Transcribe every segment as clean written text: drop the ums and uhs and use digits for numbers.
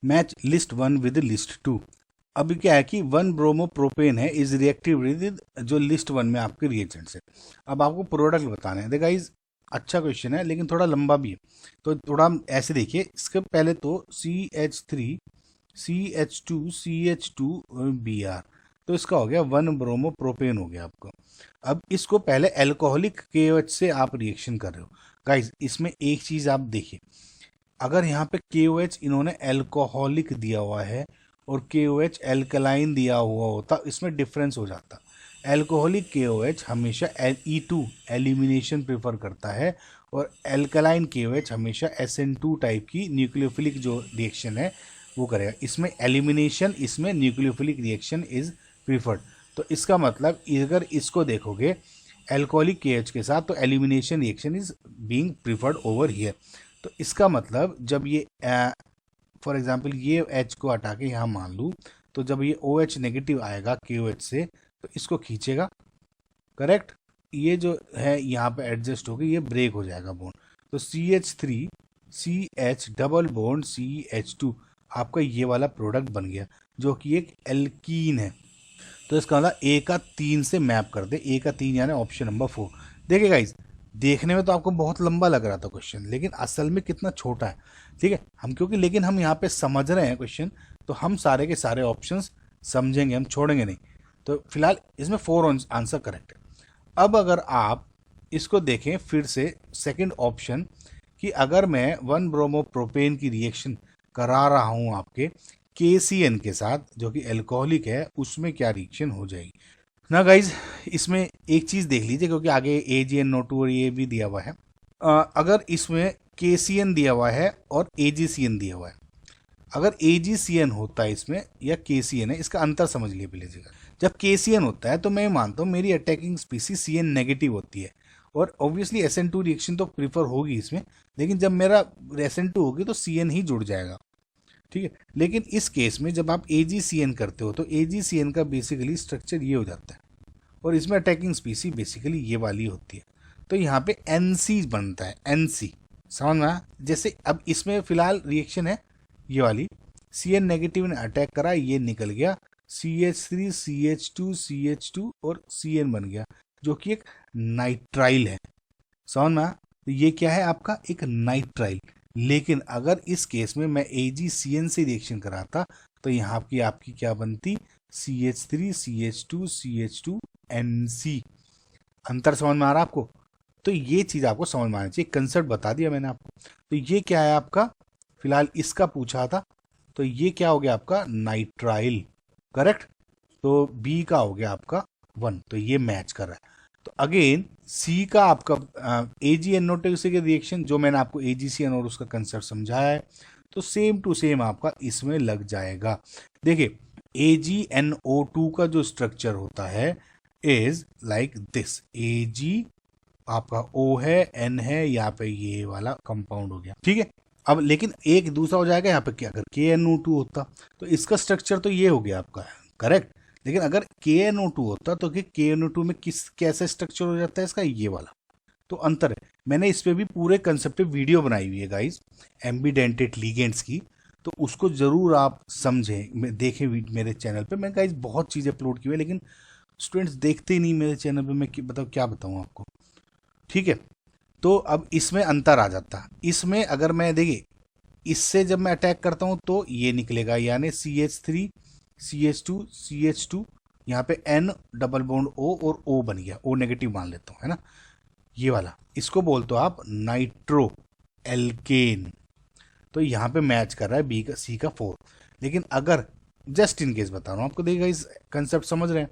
Match list one with list two. अभी क्या है कि वन ब्रोमो प्रोपेन है इज रिएक्टिव विद जो लिस्ट वन में आपके रिएजेंट्स है। अब आपको प्रोडक्ट बताने हैं। देखो गाइस, अच्छा क्वेश्चन है लेकिन थोड़ा लंबा भी है, तो थोड़ा हम ऐसे देखिए। इसके पहले तो CH3 CH2 CH2 Br, तो इसका हो गया वन ब्रोमो प्रोपेन हो गया आपको। अब इसको पहले एल्कोहलिक KOH से आप रिएक्शन कर रहे हो। गाइस इसमें एक चीज आप देखिए, अगर यहाँ पे KOH इन्होंने एल्कोहलिक दिया हुआ है और KOH एल्कलाइन दिया हुआ होता, इसमें डिफरेंस हो जाता। एल्कोहलिक KOH हमेशा E2 एलिमिनेशन प्रेफर करता है और एल्कलाइन KOH हमेशा SN2 टाइप की न्यूक्लियोफिलिक जो रिएक्शन है वो करेगा। इसमें एलिमिनेशन, इसमें न्यूक्लियोफिलिक रिएक्शन इज प्रीफर्ड। तो इसका मतलब अगर इसको देखोगे एल्कोहलिक KH के साथ, तो elimination reaction is being preferred over here. तो इसका मतलब जब ये फॉर एग्जांपल ये H को हटा के यहाँ मान लूँ, तो जब ये OH नेगेटिव आएगा KOH से तो इसको खींचेगा, करेक्ट। ये जो है यहाँ पे एडजस्ट होकर ये ब्रेक हो जाएगा बॉन्ड। तो CH3 CH double bond CH2 आपका ये वाला प्रोडक्ट बन गया जो कि एक एल्कीन है। तो इसका मतलब A का 3 से मैप कर दे, A का 3 यानी ऑप्शन नंबर 4। देखिए गाइज, देखने में तो आपको बहुत लंबा लग रहा था क्वेश्चन, लेकिन असल में कितना छोटा है, ठीक है। हम क्योंकि लेकिन हम यहाँ पे समझ रहे हैं क्वेश्चन, तो हम सारे के सारे ऑप्शंस समझेंगे, हम छोड़ेंगे नहीं। तो फिलहाल इसमें 4 आंसर करेक्ट है। अब अगर आप इसको देखें फिर से सेकंड ऑप्शन, कि अगर मैं वन ब्रोमो प्रोपेन की रिएक्शन करा रहा हूँ आपके KCN के साथ जो कि एल्कोहलिक है, उसमें क्या रिएक्शन हो जाएगी ना गाइज। इसमें एक चीज़ देख लीजिए क्योंकि आगे AgNO2 और ये भी दिया हुआ है। अगर इसमें KCN दिया हुआ है और AgCN दिया हुआ है, अगर AgCN होता है इसमें या KCN है, इसका अंतर समझ लिए पहले जगह। जब KCN होता है तो मैं मानता हूँ मेरी अटैकिंग स्पीसीज CN नेगेटिव होती है और ऑब्वियसली SN2 रिएक्शन तो प्रीफर होगी इसमें, लेकिन जब मेरा SN2 होगी तो CN ही जुड़ जाएगा, ठीक है। लेकिन इस केस में जब आप AgCN करते हो तो AgCN का बेसिकली स्ट्रक्चर ये हो जाता है और इसमें अटैकिंग स्पीसी बेसिकली ये वाली होती है। तो यहाँ पे NC बनता है, NC, समझ में आया? जैसे अब इसमें फिलहाल रिएक्शन है ये वाली, CN नेगेटिव ने अटैक करा, ये निकल गया, CH3 CH2 CH2 और CN बन गया जो कि एक नाइट्राइल है, समझ में आया? तो ये क्या है आपका एक नाइट्राइल। लेकिन अगर इस केस में मैं AgCN से रिएक्शन कराता तो यहाँ की आपकी क्या बनती, CH3 CH2 CH2 NC। अंतर समझ में आ रहा आपको? तो ये चीज आपको समझ में आना चाहिए, कंसेप्ट बता दिया मैंने आपको। तो ये क्या है आपका, फिलहाल इसका पूछा था, तो ये क्या हो गया आपका नाइट्राइल, करेक्ट। तो B का हो गया आपका 1, तो ये मैच कर रहा है। तो अगेन C का आपका AgNO2 से रिएक्शन जो मैंने आपको AgCN और उसका कंसेप्ट समझाया है, तो सेम टू सेम आपका इसमें लग जाएगा। देखिए AgNO2 का जो स्ट्रक्चर होता है इज लाइक दिस, Ag आपका O है, N है, यहाँ पे ये वाला कंपाउंड हो गया, ठीक है। अब लेकिन एक दूसरा हो जाएगा यहाँ पे, क्या अगर KNO2 होता तो इसका स्ट्रक्चर तो ये हो गया आपका, करेक्ट। लेकिन अगर KNO2 होता तो कि KNO2 में किस कैसे स्ट्रक्चर हो जाता है इसका, ये वाला। तो अंतर है। मैंने इस पे भी पूरे कंसेप्ट पे वीडियो बनाई हुई है गाइस, एम्बीडेंटेड लिगेंड्स की, तो उसको जरूर आप समझें, देखें मेरे चैनल पे। मैं गाइस बहुत चीज़ें अपलोड की हुई है, लेकिन स्टूडेंट्स देखते ही नहीं मेरे चैनल पे। मैं बताओ क्या बताऊँ आपको, ठीक है। तो अब इसमें अंतर आ जाता, इसमें अगर मैं देखिए इससे जब मैं अटैक करता हूं तो ये निकलेगा, यानी CH3 CH2 CH2, यहाँ पे N डबल बॉन्ड O और O बन गया, O नेगेटिव मान लेता हूँ, है ना, ये वाला। इसको बोलते हो आप नाइट्रो एल्केन। तो यहाँ पे मैच कर रहा है B का C का 4। लेकिन अगर जस्ट इन केस बता रहा हूँ आपको, देखिएगा इस कंसेप्ट समझ रहे हैं,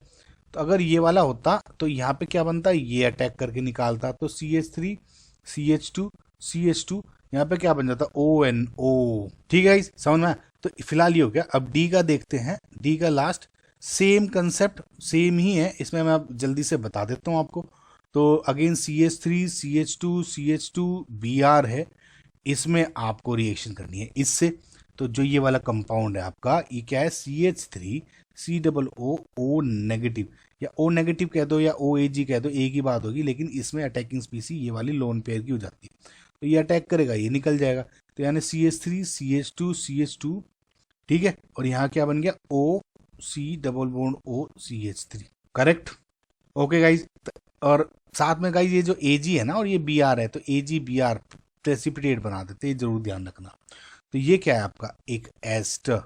तो अगर ये वाला होता तो यहाँ पे क्या बनता, ये अटैक करके निकालता, तो CH3 CH2 CH2, यहाँ पे क्या बन जाता ONO, ठीक है समझ में। तो फिलहाल ये हो गया। अब D का देखते हैं, D का लास्ट, सेम कंसेप्ट सेम ही है, इसमें मैं अब जल्दी से बता देता हूँ आपको। तो again CH3 CH2 CH2 Br है, इसमें आपको रिएक्शन करनी है इससे। तो जो ये वाला कंपाउंड है आपका, ये क्या है, CH3 COO नेगेटिव, या O नेगेटिव कह दो या OAG कह दो, एक ही बात होगी, लेकिन इसमें अटैकिंग स्पीसी ये वाली लोन पेयर की हो जाती है। तो ये अटैक करेगा, ये निकल जाएगा। तो यानी CH3 CH2 CH2 ठीक है, और यहाँ क्या बन गया, O C double bond O C H three, correct. Okay guys, और साथ में गाइज ये जो ए जी है ना और ये बी आर है, तो ए जी बी आर प्रेसिपिटेट बना देते हैं, ये जरूर ध्यान रखना। तो ये क्या है आपका, एक एस्टर,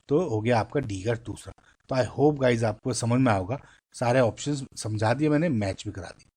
तो हो गया आपका डी का दूसरा। तो आई होप गाइज आपको समझ में आएगा, सारे ऑप्शंस समझा दिए मैंने, मैच भी करा दिए।